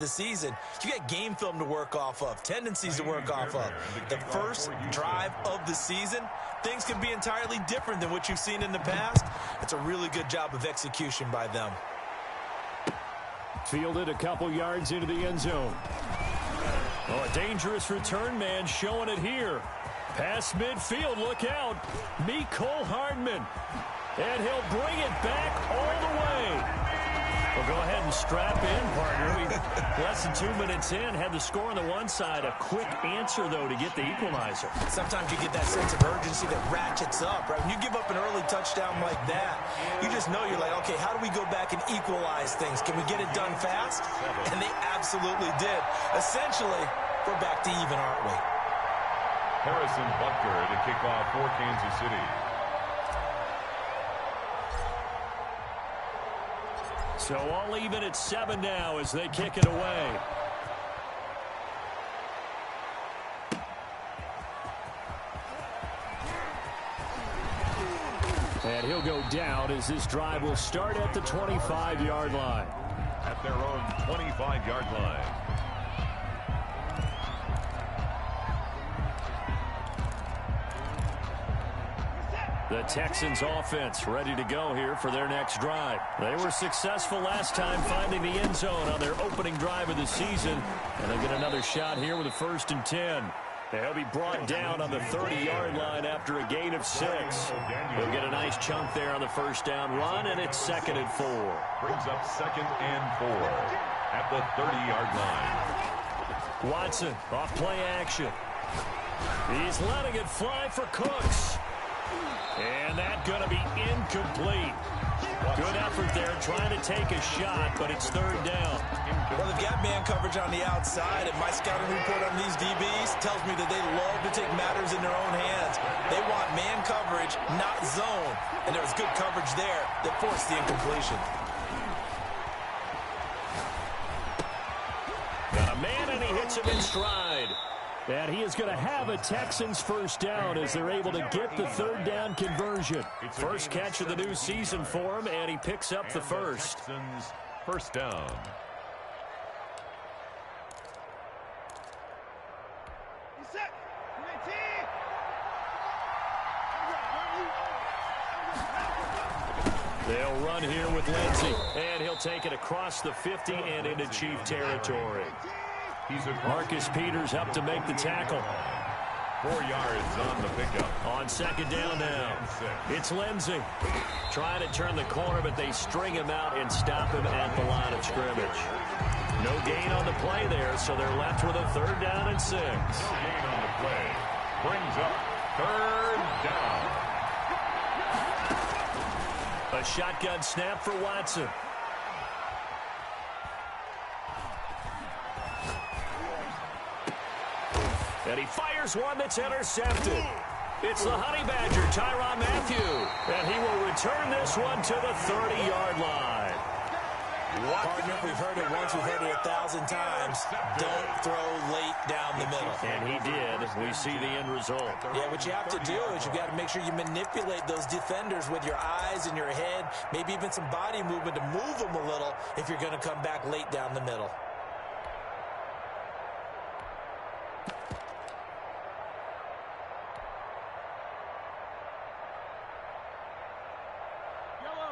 the season, you get game film to work off of, tendencies to work off of. The first drive of the season, things can be entirely different than what you've seen in the past. It's a really good job of execution by them. Fielded a couple yards into the end zone. Oh, a dangerous return man showing it here. Past midfield, look out. Mecole Hardman. And he'll bring it back all the way. Well, go ahead and strap in, partner. We less than 2 minutes in, had the score on the one side. A quick answer, though, to get the equalizer. Sometimes you get that sense of urgency that ratchets up, right? When you give up an early touchdown like that, you just know you're like, okay, how do we go back and equalize things? Can we get it done fast? And they absolutely did. Essentially, we're back to even, aren't we? Harrison Butker to kick off for Kansas City. So all even at 7 now as they kick it away. And he'll go down as this drive will start at the 25-yard line. At their own 25-yard line. The Texans offense ready to go here for their next drive. They were successful last time finding the end zone on their opening drive of the season. And they get another shot here with a 1st and 10. They'll be brought down on the 30-yard line after a gain of 6. They'll get a nice chunk there on the first down run, and it's 2nd and 4. Brings up 2nd and 4 at the 30-yard line. Watson off play action. He's letting it fly for Cooks. And that's going to be incomplete. Good effort there trying to take a shot, but it's 3rd down. Well, they've got man coverage on the outside, and my scouting report on these DBs tells me that they love to take matters in their own hands. They want man coverage, not zone. And there was good coverage there that forced the incompletion. Got a man, and he hits him in stride. And he is going to have a Texans first down as they're able to get the 3rd down conversion. First catch of the new season for him, and he picks up the first. Texans first down. They'll run here with Lindsey, and he'll take it across the 50 and into Chief territory. Marcus Peters up to make the tackle. 4 yards on the pickup. On 2nd down now. It's Lindsey. Trying to turn the corner, but they string him out and stop him at the line of scrimmage. No gain on the play there, so they're left with a 3rd down and 6. No gain on the play. Brings up 3rd down. A shotgun snap for Watson. And he fires one that's intercepted. It's the Honey Badger, Tyrann Mathieu. And he will return this one to the 30-yard line. Partner, we've heard it once, we've heard it 1,000 times. Don't throw late down the middle. And he did. We see the end result. Yeah, what you have to do is you've got to make sure you manipulate those defenders with your eyes and your head, maybe even some body movement to move them a little if you're going to come back late down the middle.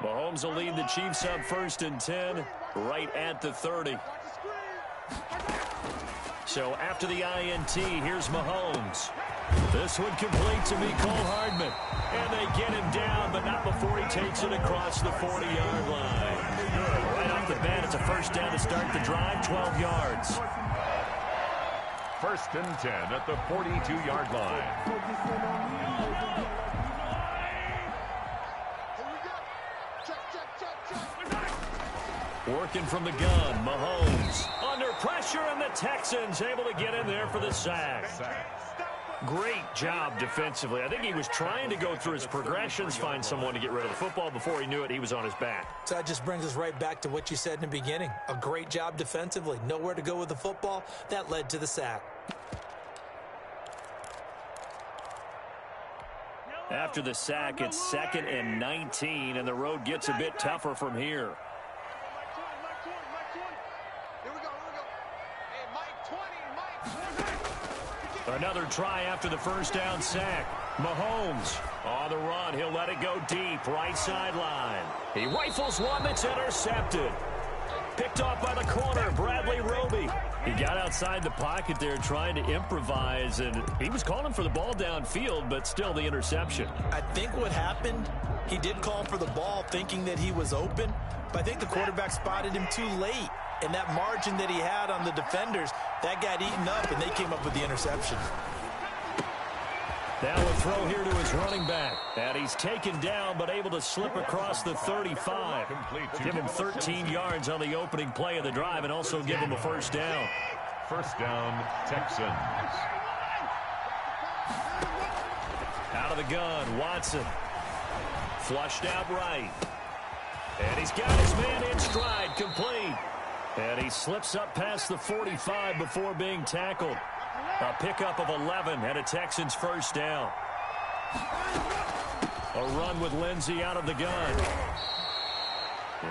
Mahomes will lead the Chiefs up 1st and 10, right at the 30. So after the INT, here's Mahomes. This one complete to Mecole Hardman. And they get him down, but not before he takes it across the 40-yard line. Right off the bat, it's a first down to start the drive, 12 yards. 1st and 10 at the 42-yard line. Working from the gun, Mahomes under pressure, and the Texans able to get in there for the sack. Great job defensively. I think he was trying to go through his progressions, find someone to get rid of the football. Before he knew it, he was on his back. So that just brings us right back to what you said in the beginning. A great job defensively. Nowhere to go with the football. That led to the sack. After the sack, it's 2nd and 19, and the road gets a bit tougher from here. Another try after the first down sack. Mahomes on the run. He'll let it go deep, right sideline. He rifles one that's intercepted. Picked off by the corner, Bradley Roby. He got outside the pocket there trying to improvise, and he was calling for the ball downfield, but still the interception. I think what happened, he did call for the ball thinking that he was open, but I think the quarterback spotted him too late. And that margin that he had on the defenders, that got eaten up, and they came up with the interception. Now a throw here to his running back. And he's taken down, but able to slip across the 35. Give him 13 yards on the opening play of the drive, and also give him a first down. First down, Texans. Out of the gun, Watson. Flushed out right. And he's got his man in stride, complete. And he slips up past the 45 before being tackled. A pickup of 11 and a Texans first down. A run with Lindsey out of the gun.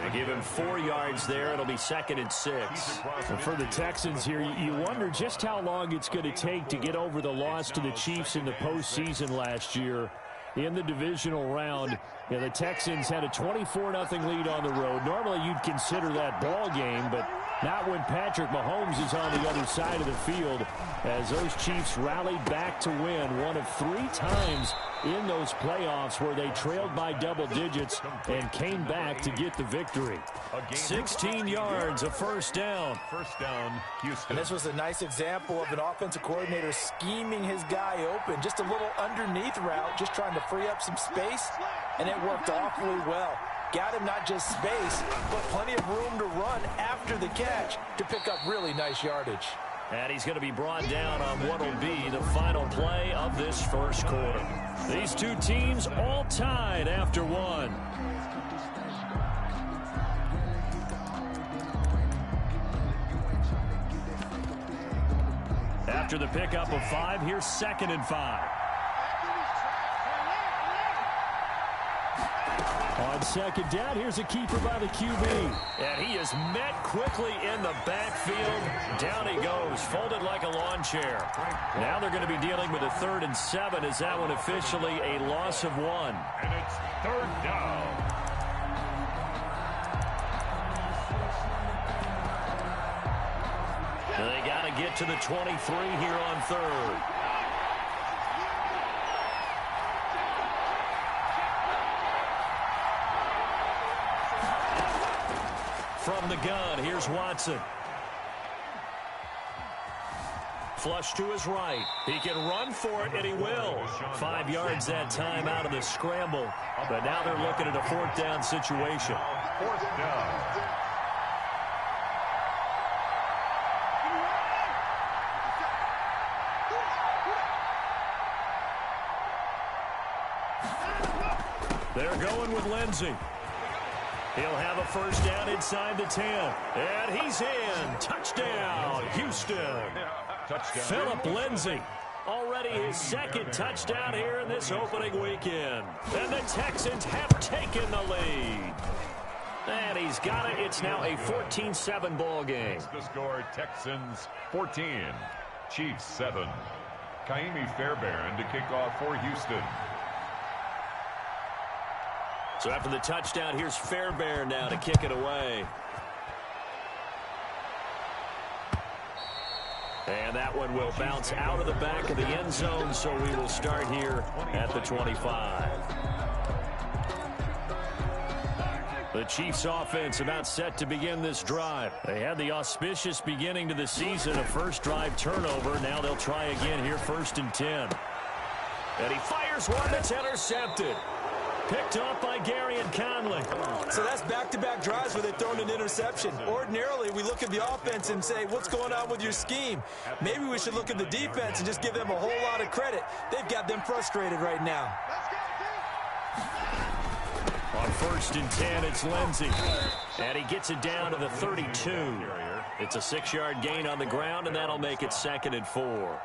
They give him 4 yards there. It'll be 2nd and 6. And for the Texans here, you wonder just how long it's going to take to get over the loss to the Chiefs in the postseason last year in the divisional round. And the Texans had a 24-0 lead on the road. Normally you'd consider that ball game, but not when Patrick Mahomes is on the other side of the field, as those Chiefs rallied back to win one of 3 times in those playoffs where they trailed by double digits and came back to get the victory. 16 yards, a first down. First down, Houston. And this was a nice example of an offensive coordinator scheming his guy open. Just a little underneath route, just trying to free up some space, and it worked awfully well. Got him not just space, but plenty of room to run after the catch to pick up really nice yardage. And he's going to be brought down on what will be the final play of this first quarter. These two teams all tied after one. After the pickup of 5, here's 2nd and 5. On 2nd down, here's a keeper by the QB. And he is met quickly in the backfield. Down he goes, folded like a lawn chair. Now they're going to be dealing with a 3rd and 7. Is that one officially a loss of 1? And it's 3rd down. They got to get to the 23 here on 3rd. From the gun, here's Watson. Flush to his right. He can run for it, and he will. 5 yards that time out of the scramble. But now they're looking at a 4th down situation. 4th down. They're going with Lindsey. He'll have a first down inside the 10. And he's in. Touchdown, Houston. Touchdown. Philip Lindsey. Already his 2nd touchdown here in this opening weekend. And the Texans have taken the lead. And he's got it. It's now a 14-7 ball game. The score, Texans 14, Chiefs 7. Kaimi Fairbairn to kick off for Houston. So after the touchdown, here's Fairbairn now to kick it away. And that one will bounce out of the back of the end zone, so we will start here at the 25. The Chiefs offense about set to begin this drive. They had the auspicious beginning to the season, a first drive turnover. Now they'll try again here, 1st and 10. And he fires one that's intercepted. Picked up by Gary and Conley. So that's back-to-back drives where they've thrown an interception. Ordinarily, we look at the offense and say, what's going on with your scheme? Maybe we should look at the defense and just give them a whole lot of credit. They've got them frustrated right now. On 1st and 10, it's Lindsey. And he gets it down to the 32. It's a 6-yard gain on the ground, and that'll make it 2nd and 4.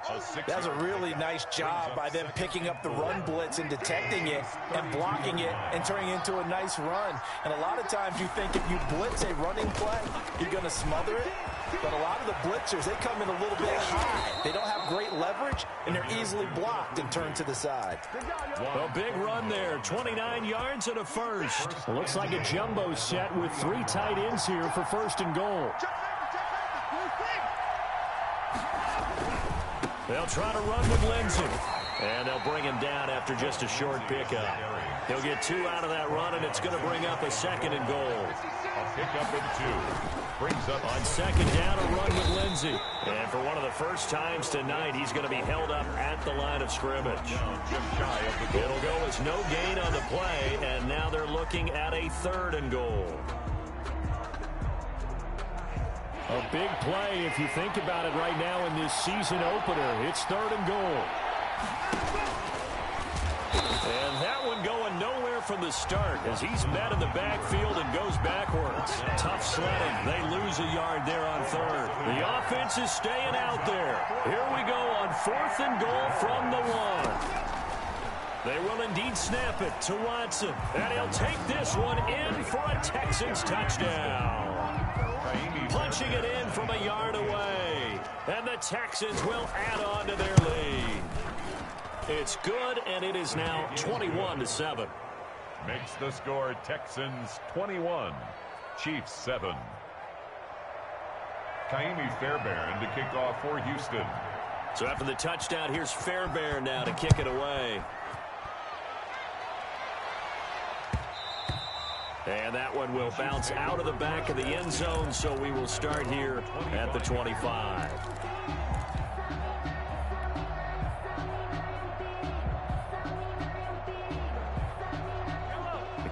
That's a really nice job by them picking up the run blitz and detecting it and blocking it and turning it into a nice run. And a lot of times you think if you blitz a running play, you're going to smother it. But a lot of the blitzers, they come in a little bit high. They don't have great leverage, and they're easily blocked and turned to the side. A big run there, 29 yards and a first. Looks like a jumbo set with 3 tight ends here for first and goal. They'll try to run with Lindsey. And they'll bring him down after just a short pickup. He'll get 2 out of that run, and it's going to bring up a second and goal. A pickup and 2. Brings up on second down, a run with Lindsey. And for one of the first times tonight, he's going to be held up at the line of scrimmage. Just shy of the goal. It'll go as no gain on the play, and now they're looking at a third and goal. A big play if you think about it right now in this season opener. It's third and goal. And that one going nowhere from the start as he's met in the backfield and goes backwards. Tough sledding. They lose a yard there on third. The offense is staying out there. Here we go on fourth and goal from the 1. They will indeed snap it to Watson. And he'll take this one in for a Texans touchdown. Punching it in from a yard away. And the Texans will add on to their lead. It's good, and it is now 21-7. Makes the score Texans 21, Chiefs 7. Kaimi Fairbairn to kick off for Houston. So after the touchdown, here's Fairbairn now to kick it away. And that one will bounce out of the back of the end zone, so we will start here at the 25.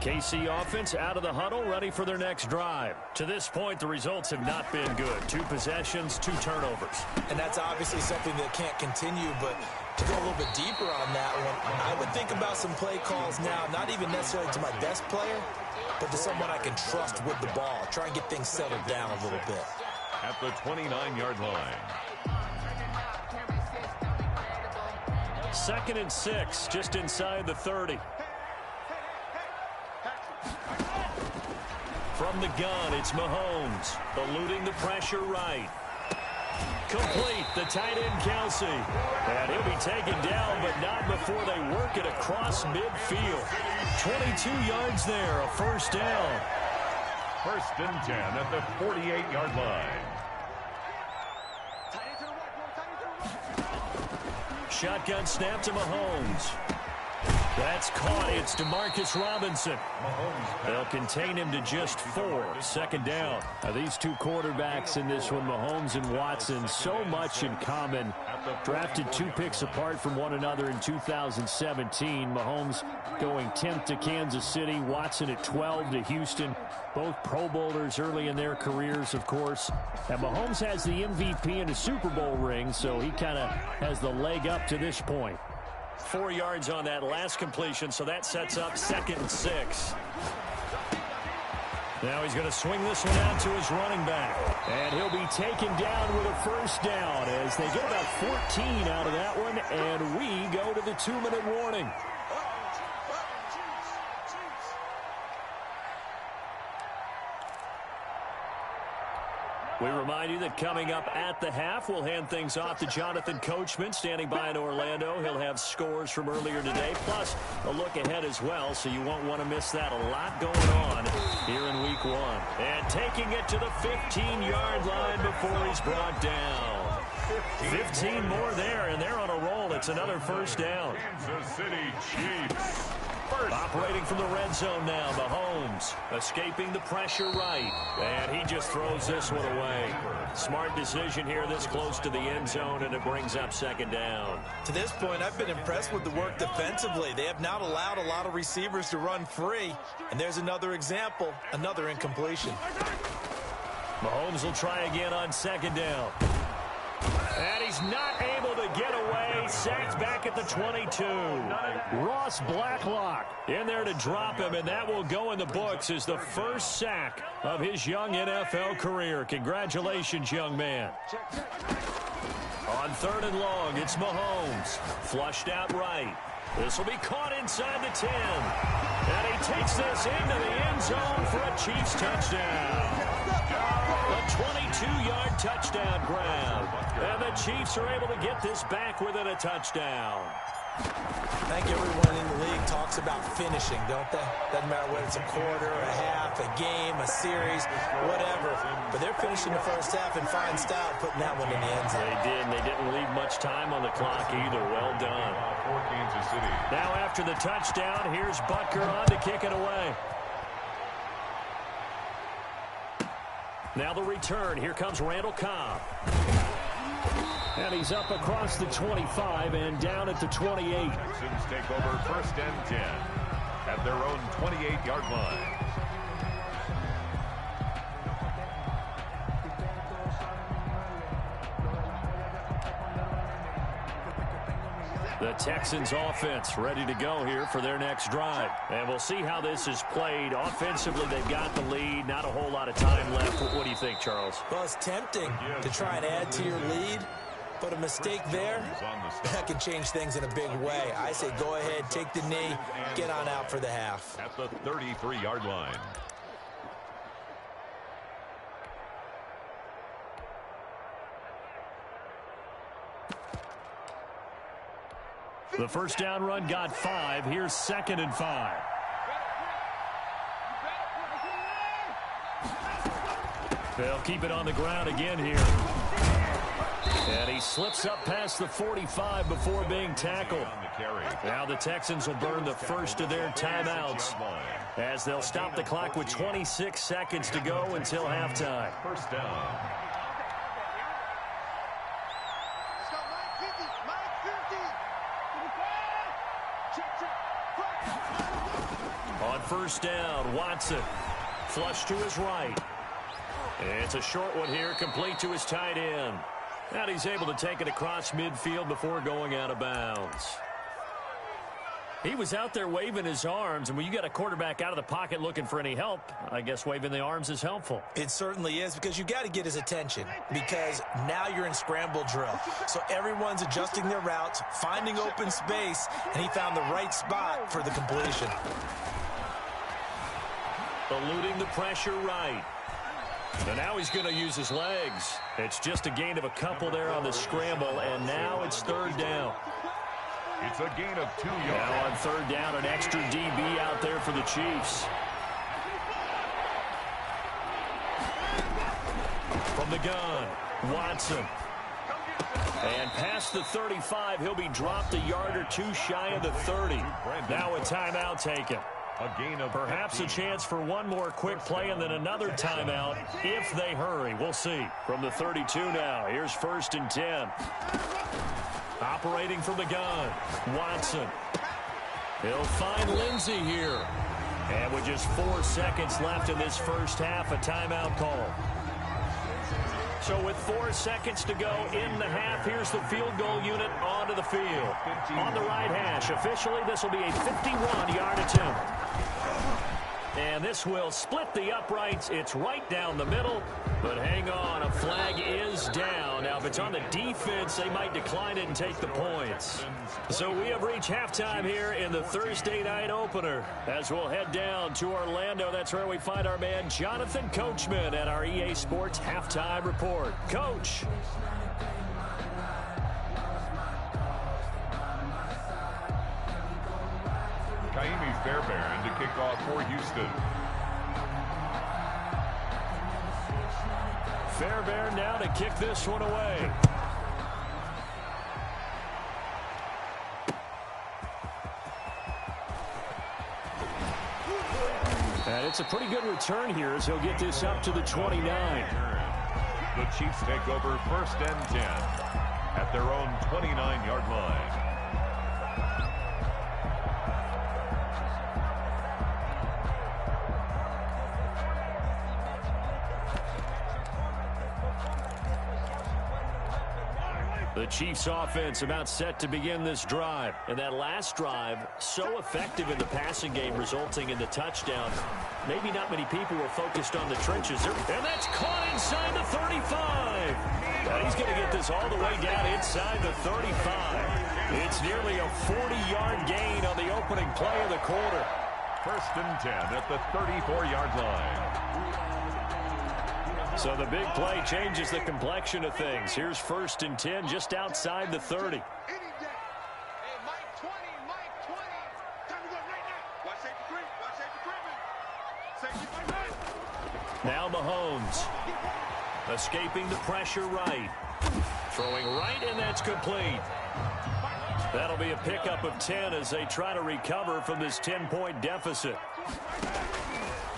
KC offense out of the huddle, ready for their next drive. To this point, the results have not been good. 2 possessions, 2 turnovers. And that's obviously something that can't continue, but to go a little bit deeper on that one, I would think about some play calls now, not even necessarily to my best player, but to someone I can trust with the ball. Try and get things settled down a little bit. At the 29-yard line. 2nd and 6, just inside the 30. From the gun, it's Mahomes, eluding the pressure right. Complete, the tight end Kelsey. And he'll be taken down, but not before they work it across midfield. 22 yards there, a first down. 1st and 10 at the 48-yard line. Shotgun snap to Mahomes. That's caught. It's Demarcus Robinson. They'll contain him to just 4. 2nd down. Now, these 2 quarterbacks in this one, Mahomes and Watson, so much in common. Drafted 2 picks apart from one another in 2017. Mahomes going 10th to Kansas City. Watson at 12 to Houston. Both Pro Bowlers early in their careers, of course. And Mahomes has the MVP and a Super Bowl ring, so he kind of has the leg up to this point. 4 yards on that last completion, so that sets up 2nd and 6. Now he's going to swing this one out to his running back. And he'll be taken down with a first down as they get about 14 out of that one, and we go to the 2-minute warning. We remind you that coming up at the half, we'll hand things off to Jonathan Coachman, standing by in Orlando. He'll have scores from earlier today, plus a look ahead as well, so you won't want to miss that. A lot going on here in Week 1. And taking it to the 15-yard line before he's brought down. 15 more there, and they're on a roll. It's another first down. Kansas City Chiefs. Operating from the red zone now, Mahomes escaping the pressure right. And he just throws this one away. Smart decision here this close to the end zone, and it brings up 2nd down. To this point, I've been impressed with the work defensively. They have not allowed a lot of receivers to run free. And there's another example, another incompletion. Mahomes will try again on 2nd down. And he's not able to get away. Sacked back at the 22. Ross Blacklock in there to drop him, and that will go in the books as the first sack of his young NFL career. Congratulations, young man. On 3rd and long, it's Mahomes. Flushed out right. This will be caught inside the 10. And he takes this into the end zone for a Chiefs touchdown. A 22-yard touchdown grab. And the Chiefs are able to get this back within a touchdown. I think everyone in the league talks about finishing, don't they? Doesn't matter whether it's a quarter, a half, a game, a series, whatever. But they're finishing the first half in fine style, putting that one in the end zone. They did, and they didn't leave much time on the clock either. Well done. For Kansas City. Now after the touchdown, here's Butker on to kick it away. Now the return. Here comes Randall Cobb. And he's up across the 25 and down at the 28. Texans take over first and 10 at their own 28-yard line. The Texans offense ready to go here for their next drive. And we'll see how this is played. Offensively, they've got the lead. Not a whole lot of time left. What do you think, Charles? Well, it's tempting to try and add to your lead. But a mistake there, that can change things in a big way. I say go ahead, take the knee, get on out for the half. At the 33-yard line. The first down run got 5. Here's 2nd and 5. They'll keep it on the ground again here. And he slips up past the 45 before being tackled. Now the Texans will burn the first of their timeouts as they'll stop the clock with 26 seconds to go until halftime. First down. On first down, Watson. Flush to his right. It's a short one here, complete to his tight end. And he's able to take it across midfield before going out of bounds. He was out there waving his arms, and when you got a quarterback out of the pocket looking for any help, I guess waving the arms is helpful. It certainly is, because you got to get his attention, because now you're in scramble drill. So everyone's adjusting their routes, finding open space, and he found the right spot for the completion. Eluding the pressure right. So now he's going to use his legs. It's just a gain of a couple there on the scramble, and now it's third down. It's a gain of 2 yards. Now on third down, an extra DB out there for the Chiefs. From the gun, Watson. And past the 35, he'll be dropped a yard or two shy of the 30. Now a timeout taken. A gain of Perhaps 15. a chance for one more quick play and then another timeout if they hurry. We'll see. From the 32 now, here's 1st and 10. Operating from the gun, Watson. He'll find Lindsey here. And with just 4 seconds left in this first half, a timeout call. So with 4 seconds to go in the half, here's the field goal unit onto the field. On the right hash, officially this will be a 51-yard attempt. And this will split the uprights. It's right down the middle. But hang on, a flag is down. Now, if it's on the defense, they might decline it and take the points. So we have reached halftime here in the Thursday night opener. As we'll head down to Orlando, that's where we find our man Jonathan Coachman at our EA Sports Halftime Report. Coach. Kaimi Fairbairn to kick off for Houston. Fairbairn now to kick this one away. And it's a pretty good return here as he'll get this up to the 29. The Chiefs take over 1st and 10 at their own 29-yard line. The Chiefs offense about set to begin this drive. And that last drive, so effective in the passing game, resulting in the touchdown. Maybe not many people were focused on the trenches. And that's caught inside the 35. And he's going to get this all the way down inside the 35. It's nearly a 40-yard gain on the opening play of the quarter. 1st and 10 at the 34-yard line. So the big play changes the complexion of things. Here's 1st and 10 just outside the 30. Now Mahomes. Escaping the pressure right. Throwing right, and that's complete. That'll be a pickup of 10 as they try to recover from this 10-point deficit.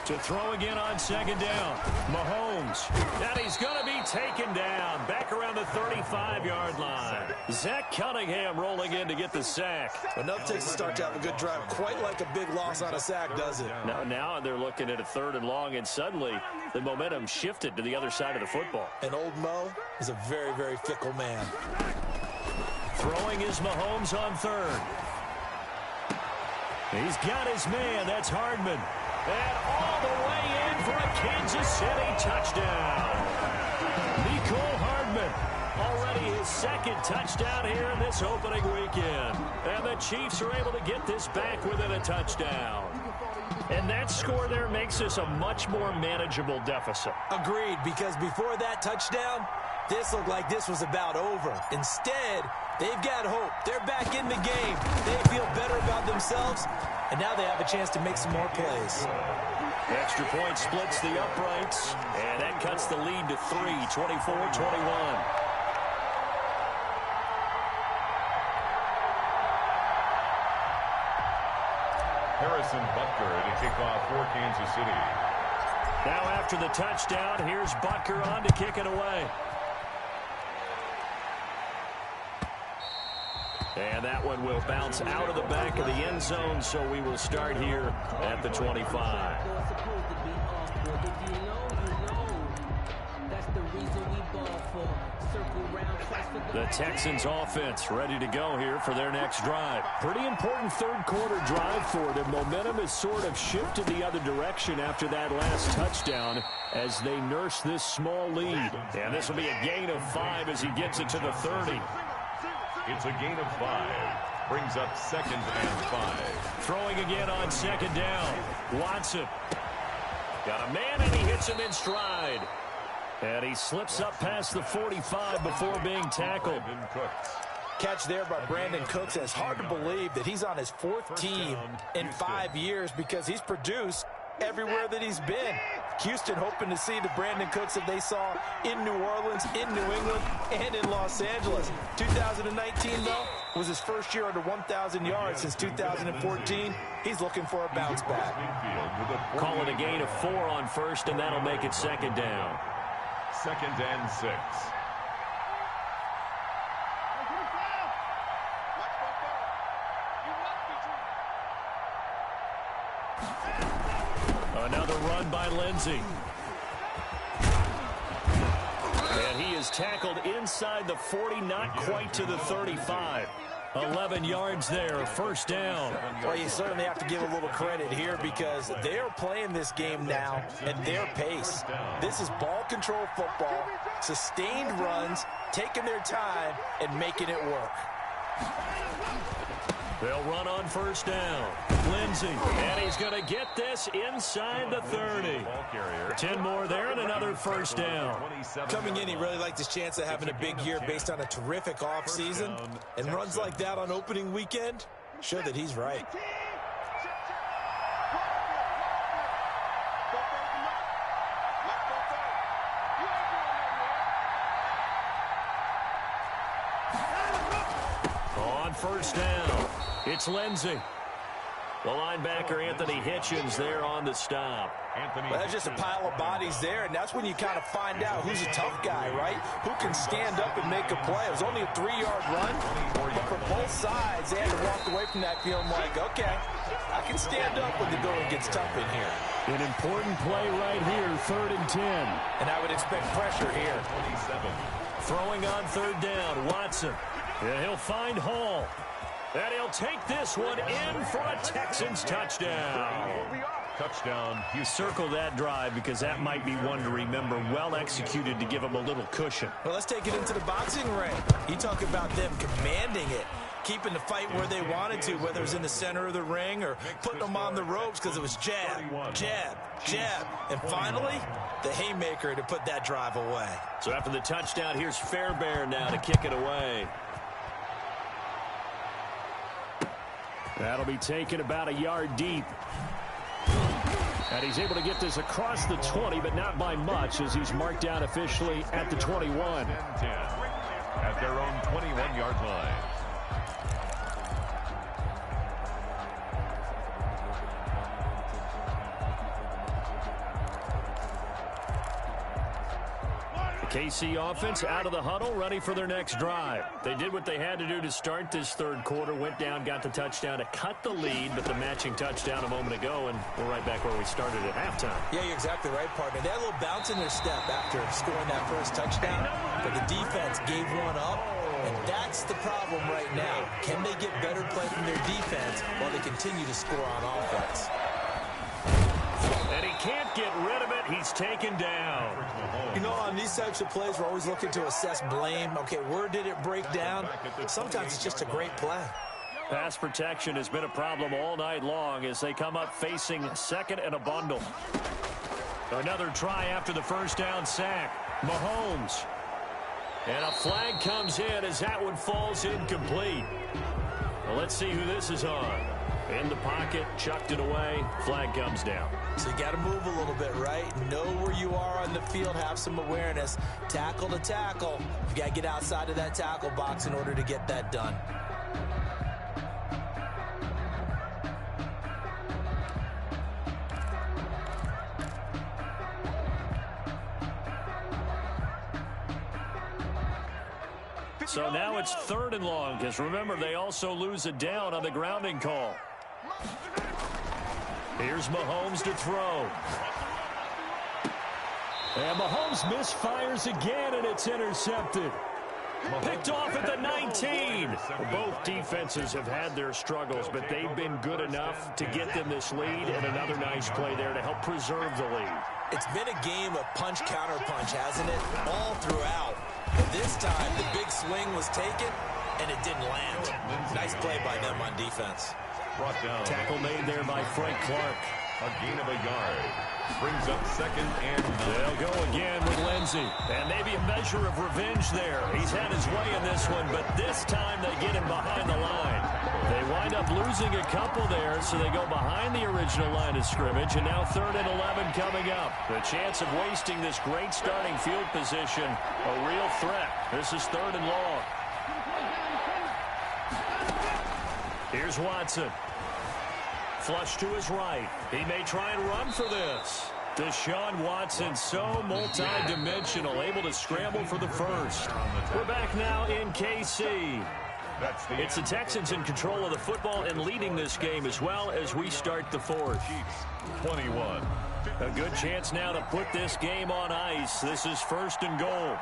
To throw again on 2nd down. Mahomes. And he's going to be taken down. Back around the 35-yard line. Zach Cunningham rolling in to get the sack. Enough takes to start to have a good drive. Quite like a big loss on a sack, does it? Now they're looking at a 3rd and long, and suddenly the momentum shifted to the other side of the football. And old Mo is a very, very fickle man. Throwing is Mahomes on 3rd. He's got his man. That's Hardman. And all the way in for a Kansas City touchdown. Mecole Hardman, already his 2nd touchdown here in this opening weekend. And the Chiefs are able to get this back within a touchdown. And that score there makes this a much more manageable deficit. Agreed, because before that touchdown, this looked like this was about over. Instead, they've got hope. They're back in the game. They feel better about themselves, and now they have a chance to make some more plays. Extra point splits the uprights, and that cuts the lead to 3, 24-21. Harrison Butker to kick off for Kansas City. Now after the touchdown, here's Butker on to kick it away. And that one will bounce out of the back of the end zone, so we will start here at the 25. The Texans offense ready to go here for their next drive. Pretty important 3rd quarter drive for them. Momentum has sort of shifted the other direction after that last touchdown as they nurse this small lead. And this will be a gain of 5 as he gets it to the 30. It's a gain of 5. Brings up 2nd and 5. Throwing again on 2nd down. Watson. Got a man, and he hits him in stride. And he slips up past the 45 before being tackled. Catch there by Brandon Cooks. It's hard to believe that he's on his 4th team in 5 years because he's produced everywhere that he's been. Houston hoping to see the Brandon Cooks that they saw in New Orleans, in New England, and in Los Angeles. 2019, though, was his first year under 1,000 yards since 2014. He's looking for a bounce back. Call it a gain of 4 on 1st, and that'll make it 2nd down. 2nd and 6. Another run by Lindsey. And he is tackled inside the 40, not quite to the 35. 11 yards there, 1st down. Well, you certainly have to give a little credit here because they're playing this game now at their pace. This is ball control football, sustained runs, taking their time, and making it work. They'll run on 1st down. Lindsey, and he's going to get this inside the 30. 10 more there and another 1st down. Coming in, he really liked his chance of having a big year based on a terrific offseason. And runs like that on opening weekend show that he's right. On 1st down, it's Lindsey. The linebacker, Anthony Hitchens, there on the stop. Well, there's just a pile of bodies there, and that's when you kind of find out who's a tough guy, right? Who can stand up and make a play. It was only a 3-yard run, but for both sides, they had to walk away from that feeling like, okay, I can stand up when the going gets tough in here. An important play right here, 3rd and 10. And I would expect pressure here. 27. Throwing on 3rd down, Watson. And he'll find Hall. And he'll take this one in for a Texans touchdown. Touchdown. You circle that drive because that might be one to remember. Well executed to give him a little cushion. Well, let's take it into the boxing ring. You talk about them commanding it. keeping the fight where they wanted to, whether it was in the center of the ring or putting them on the ropes, because it was jab, jab, jab. And finally, the haymaker to put that drive away. So after the touchdown, here's Fairbairn now to kick it away. That'll be taken about a yard deep. And he's able to get this across the 20, but not by much, as he's marked out officially at the 21. 10 at their own 21-yard line. KC offense out of the huddle, ready for their next drive. They did what they had to do to start this third quarter, went down, got the touchdown to cut the lead, but the matching touchdown a moment ago, and we're right back where we started at halftime. Yeah, you're exactly right, partner. They had a little bounce in their step after scoring that first touchdown, but the defense gave one up, and that's the problem right now. Can they get better play from their defense while they continue to score on offense? And he can't get rid of it. He's taken down. You know, on these types of plays, we're always looking to assess blame. Okay, where did it break down? Sometimes it's just a great play. Pass protection has been a problem all night long as they come up facing second and a bundle. Another try after the first down sack. Mahomes. And a flag comes in as that one falls incomplete. Well, let's see who this is on. In the pocket, chucked it away, flag comes down. So you got to move a little bit, right? Know where you are on the field, have some awareness. Tackle to tackle. You got to get outside of that tackle box in order to get that done. So now it's third and long, because remember, they also lose a down on the grounding call. Here's Mahomes to throw. And Mahomes misfires again, and it's intercepted. Picked off at the 19. Both defenses have had their struggles, but they've been good enough to get them this lead, and another nice play there to help preserve the lead. It's been a game of punch-counter-punch, hasn't it? All throughout. But this time, the big swing was taken, and it didn't land. Nice play by them on defense. Brought down. Tackle made there by Frank Clark. A gain of a yard. Brings up second and 9. They'll go again with Lindsey. And maybe a measure of revenge there. He's had his way in this one, but this time they get him behind the line. They wind up losing a couple there, so they go behind the original line of scrimmage, and now 3rd and 11 coming up. The chance of wasting this great starting field position, a real threat. This is 3rd and long. Here's Watson. Flush to his right. He may try and run for this. Deshaun Watson, so multi-dimensional, able to scramble for the first. We're back now in KC. It's the Texans in control of the football and leading this game as well as we start the fourth. 21. A good chance now to put this game on ice. This is 1st and goal.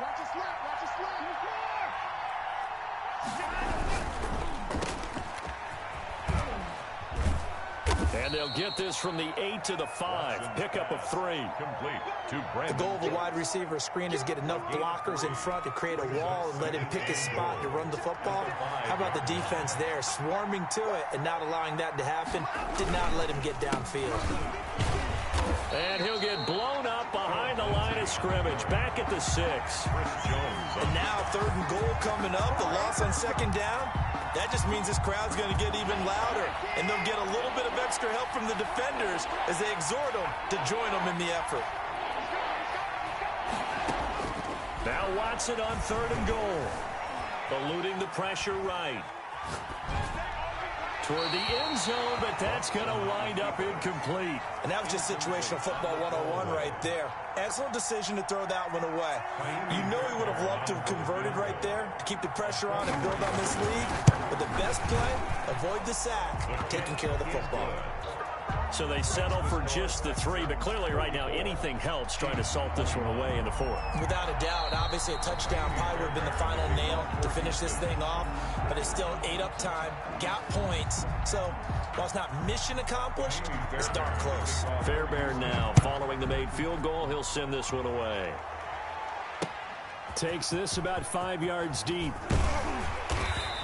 And they'll get this from the 8 to the 5. Pickup of 3. Complete to The Brandon. goal of a wide receiver screen is get enough blockers in front to create a wall and let him pick his spot to run the football. How about the defense there, swarming to it and not allowing that to happen? Did not let him get downfield. And he'll get blown up behind the line of scrimmage. Back at the 6. And now 3rd and goal coming up. The loss on 2nd down. That just means this crowd's going to get even louder. And they'll get a little bit of extra help from the defenders as they exhort them to join them in the effort. Now Watson on 3rd and goal. Eluding the pressure right. Toward the end zone, but that's going to wind up incomplete. And that was just situational football 101 right there. Excellent decision to throw that one away. You know he would have loved to have converted right there to keep the pressure on and build on this lead. But the best play, avoid the sack, taking care of the football. So they settle for just the 3, but clearly right now anything helps trying to salt this one away in the 4th. Without a doubt, obviously a touchdown probably would have been the final nail to finish this thing off, but it's still 8 up time, got points. So while it's not mission accomplished, it's darn close. Fairbairn now following the made field goal. He'll send this one away. Takes this about 5 yards deep.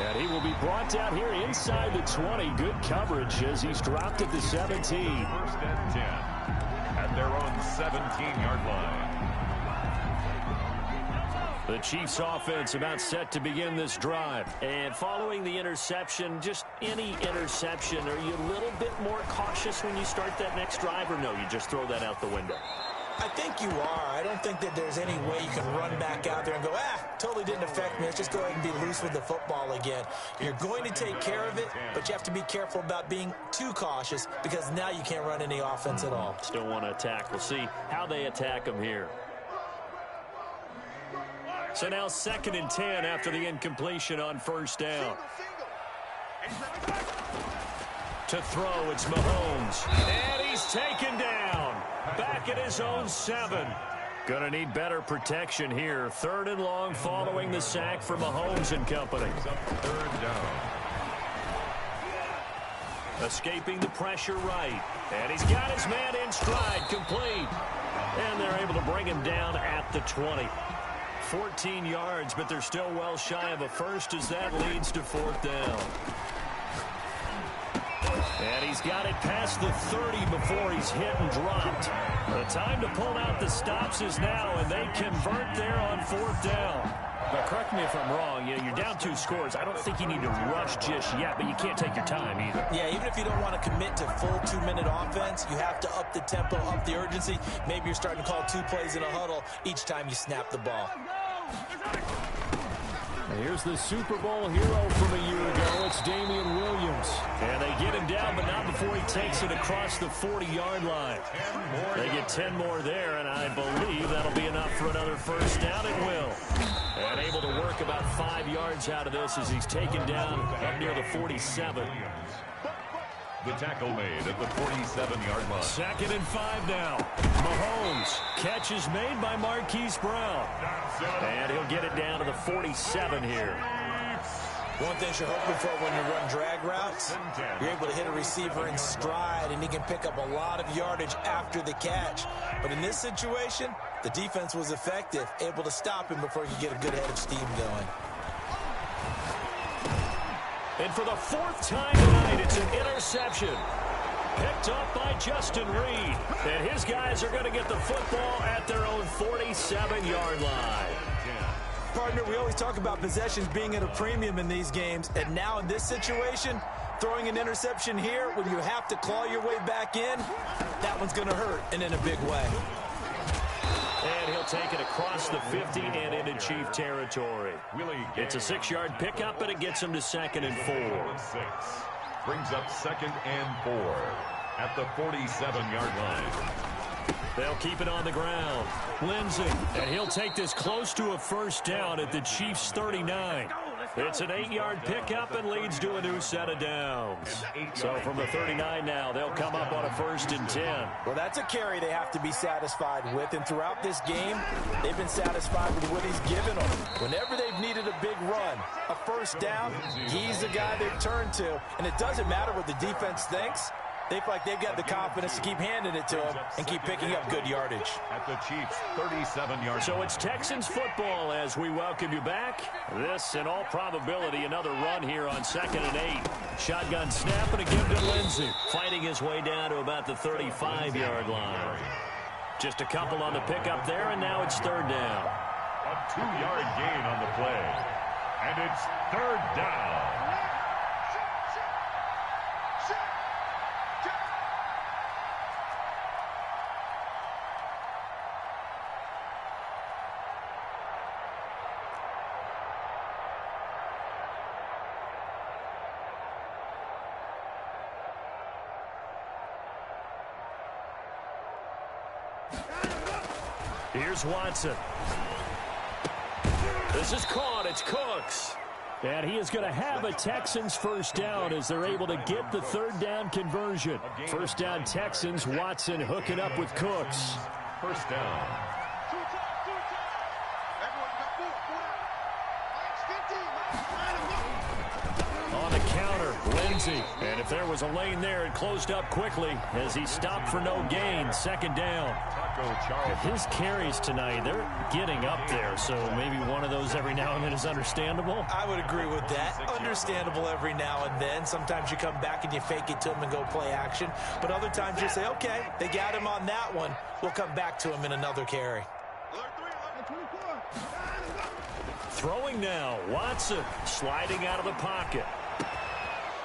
And he will be brought down here inside the 20. Good coverage as he's dropped at the 17. First and 10 at their own 17-yard line. The Chiefs offense about set to begin this drive. And following the interception, just any interception, are you a little bit more cautious when you start that next drive, or no, you just throw that out the window? I think you are. I don't think that there's any way you can run back out there and go, totally didn't affect me. Let's just go ahead and be loose with the football again. You're going to take care of it, but you have to be careful about being too cautious because now you can't run any offense at all. Still want to attack. We'll see how they attack them here. So now 2nd and 10 after the incompletion on first down. To throw, it's Mahomes. And he's taken down. Back at his own 7. Gonna need better protection here. 3rd and long following the sack for Mahomes and company. 3rd down. Escaping the pressure right. And he's got his man in stride, complete. And they're able to bring him down at the 20. 14 yards, but they're still well shy of a first as that leads to 4th down. And he's got it past the 30 before he's hit and dropped. The time to pull out the stops is now, and they convert there on 4th down. But correct me if I'm wrong, you're down 2 scores. I don't think you need to rush just yet, but you can't take your time either. Yeah, even if you don't want to commit to full 2-minute offense, you have to up the tempo, up the urgency. Maybe you're starting to call 2 plays in a huddle each time you snap the ball. Here's the Super Bowl hero from a year ago. It's Damian Williams. And they get him down, but not before he takes it across the 40-yard line. They get 10 more there, and I believe that'll be enough for another first down. It will. And able to work about 5 yards out of this as he's taken down up near the 47. The tackle made at the 47-yard line. 2nd and 5 now. Mahomes. Catch is made by Marquise Brown. And he'll get it down to the 47 here. One thing you're hoping for when you run drag routes, you're able to hit a receiver in stride, and he can pick up a lot of yardage after the catch. But in this situation, the defense was effective, able to stop him before he could get a good head of steam going. And for the 4th time tonight, it's an interception. Picked up by Justin Reed. And his guys are going to get the football at their own 47-yard line. Partner, we always talk about possessions being at a premium in these games. And now in this situation, throwing an interception here when you have to claw your way back in, that one's going to hurt, and in a big way. And he'll take it across the 50 and into Chief territory. It's a 6-yard pickup, but it gets him to 2nd and 4. Brings up 2nd and 4 at the 47-yard line. They'll keep it on the ground. Lindsey, and he'll take this close to a first down at the Chiefs' 39. It's an 8-yard pickup and leads to a new set of downs. So from the 39 now, they'll come up on a 1st and 10. Well, that's a carry they have to be satisfied with. And throughout this game, they've been satisfied with what he's given them. Whenever they've needed a big run, a first down, he's the guy they've turned to. And it doesn't matter what the defense thinks. They feel like they've got the confidence to keep handing it to him and keep picking up good yardage. At the Chiefs' 37-yard. So it's Texans football as we welcome you back. This, in all probability, another run here on 2nd and 8. Shotgun snap and a give to Lindsey. Fighting his way down to about the 35-yard line. Just a couple on the pickup there, and now it's 3rd down. A 2-yard gain on the play. And it's 3rd down. Here's Watson. This is caught. It's Cooks. And he is going to have a Texans first down as they're able to get the 3rd down conversion. First down Texans. Watson hooking up with Cooks. First down. On the counter, Hainsey. And if there was a lane there, it closed up quickly as he stopped for no gain. Second down. His carries tonight, they're getting up there, so maybe one of those every now and then is understandable. I would agree with that. Understandable every now and then. Sometimes you come back and you fake it to him and go play action. But other times you say, okay, they got him on that one. We'll come back to him in another carry. Throwing now, Watson sliding out of the pocket.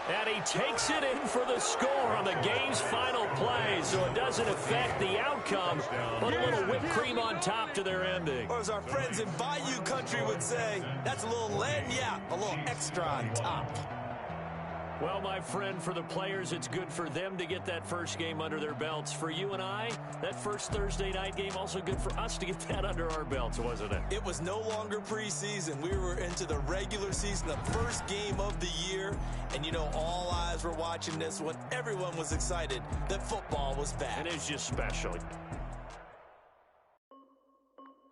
And he takes it in for the score on the game's final play, so it doesn't affect the outcome, but a little whipped cream on top to their ending. Or as our friends in Bayou Country would say, that's a little lagniappe, a little extra on top. Well, my friend, for the players, it's good for them to get that first game under their belts. For you and I, that first Thursday night game, also good for us to get that under our belts, wasn't it? It was no longer preseason. We were into the regular season, the first game of the year. And, you know, all eyes were watching this when everyone was excited that football was back. And it's just special.